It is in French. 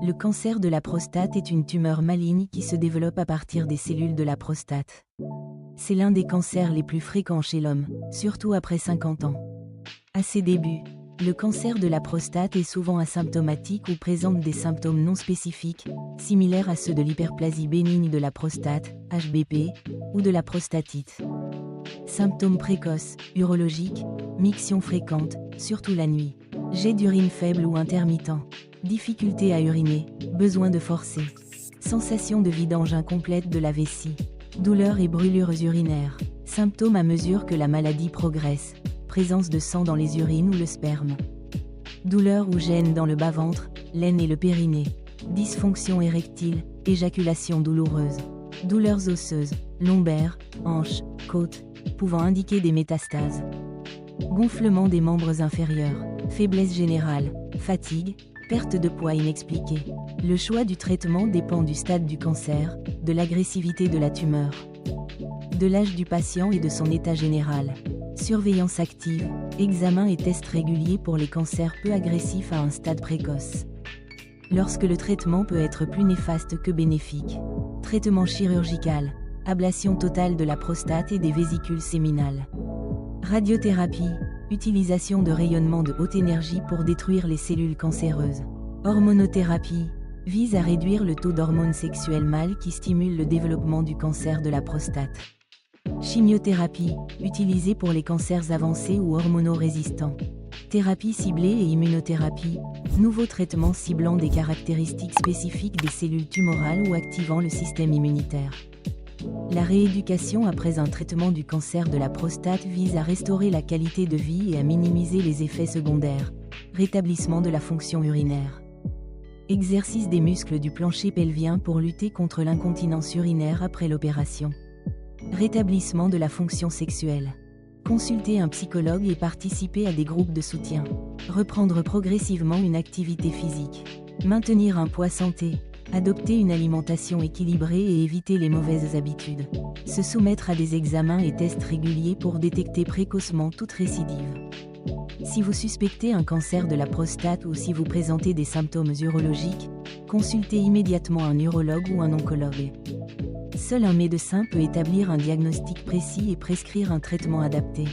Le cancer de la prostate est une tumeur maligne qui se développe à partir des cellules de la prostate. C'est l'un des cancers les plus fréquents chez l'homme, surtout après 50 ans. À ses débuts, le cancer de la prostate est souvent asymptomatique ou présente des symptômes non spécifiques, similaires à ceux de l'hyperplasie bénigne de la prostate, HBP, ou de la prostatite. Symptômes précoces, urologiques, miction fréquente, surtout la nuit. Jet d'urine faible ou intermittent. Difficulté à uriner, besoin de forcer. Sensation de vidange incomplète de la vessie. Douleurs et brûlures urinaires. Symptômes à mesure que la maladie progresse. Présence de sang dans les urines ou le sperme. Douleurs ou gêne dans le bas-ventre, l'aine et le périnée. Dysfonction érectile, éjaculation douloureuse. Douleurs osseuses, lombaires, hanches, côtes, pouvant indiquer des métastases. Gonflement des membres inférieurs, faiblesse générale, fatigue, perte de poids inexpliquée. Le choix du traitement dépend du stade du cancer, de l'agressivité de la tumeur, de l'âge du patient et de son état général. Surveillance active, examen et tests réguliers pour les cancers peu agressifs à un stade précoce. Lorsque le traitement peut être plus néfaste que bénéfique. Traitement chirurgical, ablation totale de la prostate et des vésicules séminales. Radiothérapie, utilisation de rayonnement de haute énergie pour détruire les cellules cancéreuses. Hormonothérapie, vise à réduire le taux d'hormones sexuelles mâles qui stimulent le développement du cancer de la prostate. Chimiothérapie, utilisée pour les cancers avancés ou hormonaux-résistants. Thérapie ciblée et immunothérapie, nouveaux traitements ciblant des caractéristiques spécifiques des cellules tumorales ou activant le système immunitaire. La rééducation après un traitement du cancer de la prostate vise à restaurer la qualité de vie et à minimiser les effets secondaires. Rétablissement de la fonction urinaire. Exercice des muscles du plancher pelvien pour lutter contre l'incontinence urinaire après l'opération. Rétablissement de la fonction sexuelle. Consulter un psychologue et participer à des groupes de soutien. Reprendre progressivement une activité physique. Maintenir un poids santé. Adopter une alimentation équilibrée et éviter les mauvaises habitudes. Se soumettre à des examens et tests réguliers pour détecter précocement toute récidive. Si vous suspectez un cancer de la prostate ou si vous présentez des symptômes urologiques, consultez immédiatement un urologue ou un oncologue. Seul un médecin peut établir un diagnostic précis et prescrire un traitement adapté.